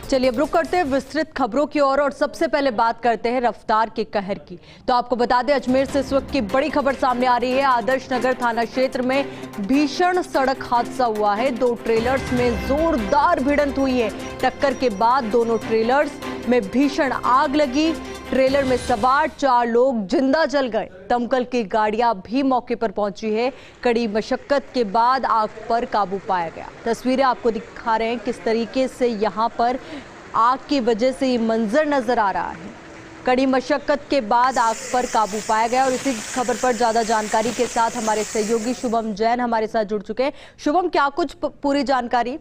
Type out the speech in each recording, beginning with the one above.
चलिए अब रुक करते हैं विस्तृत खबरों की ओर और सबसे पहले बात करते हैं रफ्तार के कहर की। तो आपको बता दें अजमेर से इस वक्त की बड़ी खबर सामने आ रही है। आदर्श नगर थाना क्षेत्र में भीषण सड़क हादसा हुआ है। दो ट्रेलर्स में जोरदार भिड़ंत हुई है। टक्कर के बाद दोनों ट्रेलर्स में भीषण आग लगी। ट्रेलर में सवार 4 लोग जिंदा जल गए। दमकल की गाड़ियां भी मौके पर पहुंची है। कड़ी मशक्कत के बाद आग पर काबू पाया गया। तस्वीरें आपको दिखा रहे हैं किस तरीके से यहां पर आग की वजह से ये मंजर नजर आ रहा है। कड़ी मशक्कत के बाद आग पर काबू पाया गया। और इसी खबर पर ज्यादा जानकारी के साथ हमारे सहयोगी शुभम जैन हमारे साथ जुड़ चुके हैं। शुभम, क्या कुछ पूरी जानकारी?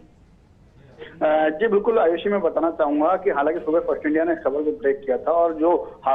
जी बिल्कुल आयुषी, मैं बताना चाहूंगा कि हालांकि सुबह फर्स्ट इंडिया ने इस खबर को ब्रेक किया था और जो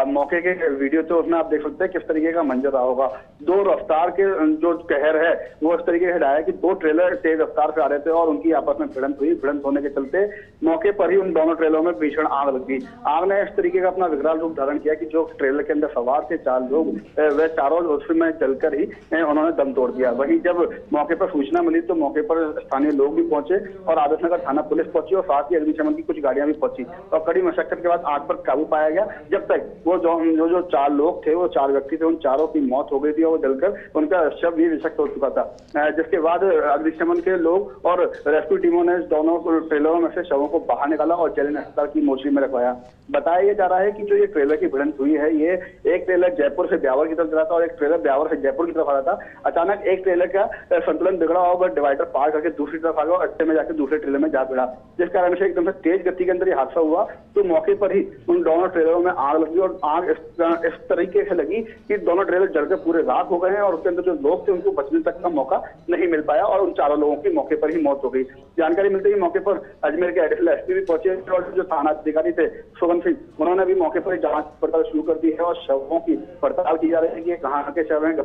मौके के वीडियो थे उसमें आप देख सकते हैं किस तरीके का मंजर रहा होगा। दो रफ्तार के जो कहर है वो इस तरीके से है कि 2 ट्रेलर तेज रफ्तार से आ रहे थे और उनकी आपस में भिड़ंत हुई। भिड़ंत होने के चलते मौके पर ही उन दोनों ट्रेलरों में भीषण आग लग गई। आग ने इस तरीके का अपना विकराल रूप धारण किया कि जो ट्रेलर के अंदर सवार थे 4 लोग वह चारों उसमें जलकर ही उन्होंने दम तोड़ दिया। वहीं जब मौके पर सूचना मिली तो मौके पर स्थानीय लोग भी पहुंचे और आदर्श नगर थाना पुलिस पहुंची और साथ ही अग्निशमन की कुछ गाड़ियां भी पहुंची और कड़ी मशक्कत के बाद आग पर काबू पाया गया। जब तक वो जो 4 लोग थे, वो 4 व्यक्ति थे, उन चारों की मौत हो गई थी और वो जलकर उनका शव भी विषाक्त हो चुका था। जिसके बाद अग्निशमन के लोग और रेस्क्यू टीमों ने दोनों ट्रेलरों में से शवों को बाहर निकाला और जलन अस्पताल की मोर्चरी में रखवाया। बताया जा रहा है कि जो ये ट्रेलर की भिड़ंत हुई है, ये एक ट्रेलर जयपुर से ब्यावर की तरफ चला था और एक ट्रेलर ब्यावर से जयपुर की तरफ आ रहा था। अचानक एक ट्रेलर का संतुलन बिगड़ा और वह डिवाइडर पार करके दूसरी तरफ आ गया और अट्टे में जाकर दूसरे ट्रेलर में जा भिड़ा, जिस कारण से एकदम से तेज गति के अंदर ये हादसा हुआ। तो मौके पर ही उन दोनों ट्रेलरों में आग लगी और आग इस तरीके से लगी कि दोनों ट्रेलर जलकर पूरे राख हो गए हैं और उसके अंदर जो लोग थे उनको बचने तक का मौका नहीं मिल पाया और उन चारों लोगों की मौके पर ही मौत हो गई। जानकारी मिलते ही मौके पर अजमेर के एडिशनल एसपी भी पहुंचे और जो थाना अधिकारी थे सुगम सिंह, उन्होंने भी मौके पर जांच पड़ताल शुरू कर दी है और शवों की पड़ताल की जा रही है कि कहाँ के शव हैं,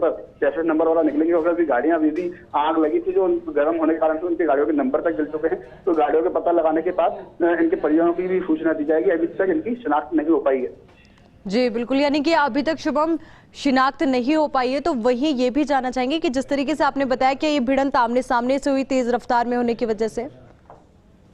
कैसे नंबर वाला निकलेंगे। और भी गाड़ियां अभी भी आग लगी थी जो गर्म होने के कारण से उनकी गाड़ियों के नंबर तक जल चुके हैं। तो गाड़ियों के पता लगाने के बाद इनके परिजनों की भी सूचना दी जाएगी। अभी तक इनकी शिनाख्त नहीं हो पाई है। जी बिल्कुल, यानी कि अभी तक शुभम शिनाख्त नहीं हो पाई है। तो वही ये भी जानना चाहेंगे कि जिस तरीके से आपने बताया कि ये भिड़ंत आमने सामने से हुई तेज रफ्तार में होने की वजह से।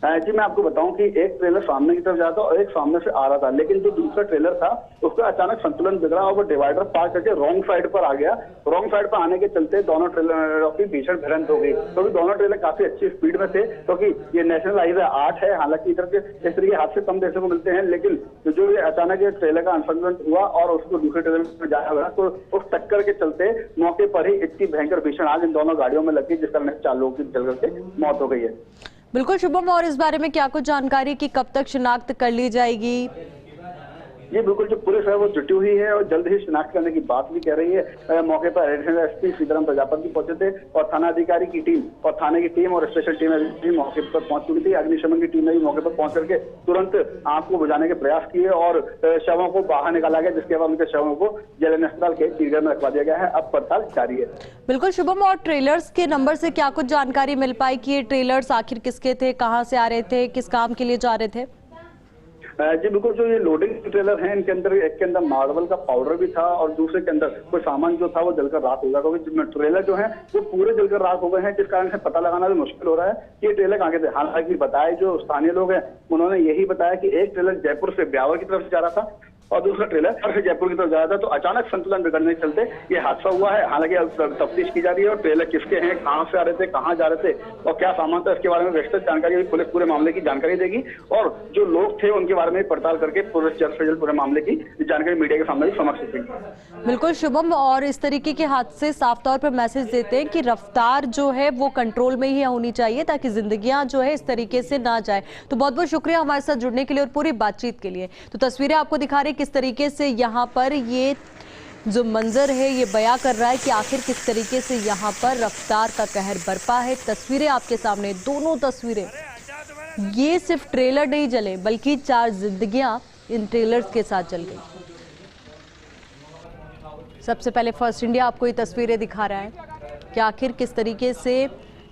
जी मैं आपको बताऊं कि एक ट्रेलर सामने की तरफ जा रहा था और एक सामने से आ रहा था, लेकिन जो दूसरा ट्रेलर था उसका अचानक संतुलन बिगड़ा और वो डिवाइडर पार करके रॉन्ग साइड पर आ गया। रॉन्ग साइड पर आने के चलते दोनों ट्रेलरों की भीषण भिड़ंत हो गई। क्योंकि दोनों ट्रेलर काफी अच्छी स्पीड में थे, क्योंकि ये नेशनल हाईवे 8 है। हालांकि इधर के इस तरीके हादसे कम देखने को मिलते हैं, लेकिन जो ये अचानक ये ट्रेलर का अनसंतुलन हुआ और उसको दूसरे ट्रेलर में जाया गया तो उस टक्कर के चलते मौके पर ही इतनी भयंकर भीषण आग इन दोनों गाड़ियों में लगी, जिस कारण 4 लोगों की जल करके मौत हो गई है। बिल्कुल शुभम, और इस बारे में क्या कुछ जानकारी कि कब तक शिनाख्त कर ली जाएगी? ये बिल्कुल जो पुलिस है वो जुटी हुई है और जल्द ही शिनाख्त करने की बात भी कह रही है। मौके पर एडिशनल एसपी सीताराम प्रजापति पहुंचे थे और थाना अधिकारी की टीम और थाने की टीम और स्पेशल टीम भी मौके पर पहुंच चुकी थी। अग्निशमन की टीम ने भी मौके पर पहुंच करके तुरंत आग को बुझाने के प्रयास किए और शवों को बाहर निकाला गया, जिसके बाद उनके शवों को जलन अस्पताल के चीरघर में रखवा दिया गया है। अब पड़ताल जारी है। बिल्कुल शुभम, और ट्रेलर्स के नंबर से क्या कुछ जानकारी मिल पाई कि ये ट्रेलर्स आखिर किसके थे, कहाँ से आ रहे थे, किस काम के लिए जा रहे थे? जी बिल्कुल, जो ये लोडिंग ट्रेलर हैं इनके अंदर एक के अंदर मार्बल का पाउडर भी था और दूसरे के अंदर कोई सामान जो था वो जलकर राख हो गया। क्योंकि ट्रेलर जो है वो पूरे जलकर राख हो गए हैं, जिस कारण से पता लगाना भी मुश्किल हो रहा है कि ये ट्रेलर कहाँ के थे। हालांकि बताए जो स्थानीय लोग हैं उन्होंने यही बताया कि एक ट्रेलर जयपुर से ब्यावर की तरफ से जा रहा था और दूसरा ट्रेलर जयपुर की तरफ जा रहा था। तो अचानक संतुलन बिगड़ने के चलते ये हादसा हुआ है। हालांकि अब तफ्तीश की जा रही है और ट्रेलर किसके हैं, कहां से आ रहे थे, कहां जा रहे थे और क्या सामान था, इसके बारे में विस्तृत जानकारी पुलिस पूरे मामले की जानकारी देगी और जो लोग थे उनके बारे में पड़ताल करके पुलिस जल्द से जल्द पूरे मामले की जानकारी मीडिया के सामने भी समक्ष रखेगी। बिल्कुल शुभम, और इस तरीके के हादसे साफ तौर पर मैसेज देते हैं कि रफ्तार जो है वो कंट्रोल में ही होनी चाहिए ताकि जिंदगियां जो है इस तरीके से ना जाए। तो बहुत बहुत शुक्रिया हमारे साथ जुड़ने के लिए और पूरी बातचीत के लिए। तो तस्वीरें आपको दिखा रहे किस तरीके से यहाँ पर ये जो मंजर है ये बयां कर रहा है कि आखिर किस तरीके से यहाँ पर रफ्तार का कहर बरपा है। तस्वीरें आपके सामने, दोनों तस्वीरें, ये सिर्फ ट्रेलर नहीं जले बल्कि 4 जिंदगियां इन ट्रेलर्स के साथ जल गई। सबसे पहले फर्स्ट इंडिया आपको ये तस्वीरें दिखा रहा है कि आखिर किस तरीके से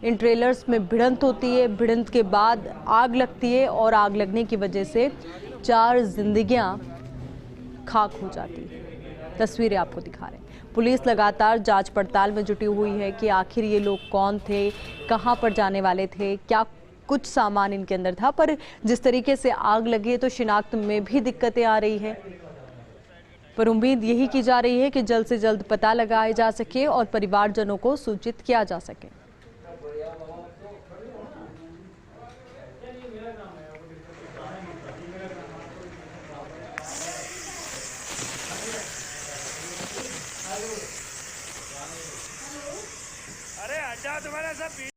इन ट्रेलर्स में भिड़ंत होती है, भिड़ंत के बाद आग लगती है और आग लगने की वजह से 4 जिंदगियां खाक हो जाती है। तस्वीरें आपको दिखा रहे हैं। पुलिस लगातार जांच पड़ताल में जुटी हुई है कि आखिर ये लोग कौन थे, कहां पर जाने वाले थे, क्या कुछ सामान इनके अंदर था, पर जिस तरीके से आग लगी है तो शिनाख्त में भी दिक्कतें आ रही है। पर उम्मीद यही की जा रही है कि जल्द से जल्द पता लगाया जा सके और परिवारजनों को सूचित किया जा सके। अरे हटा तुम्हारा सब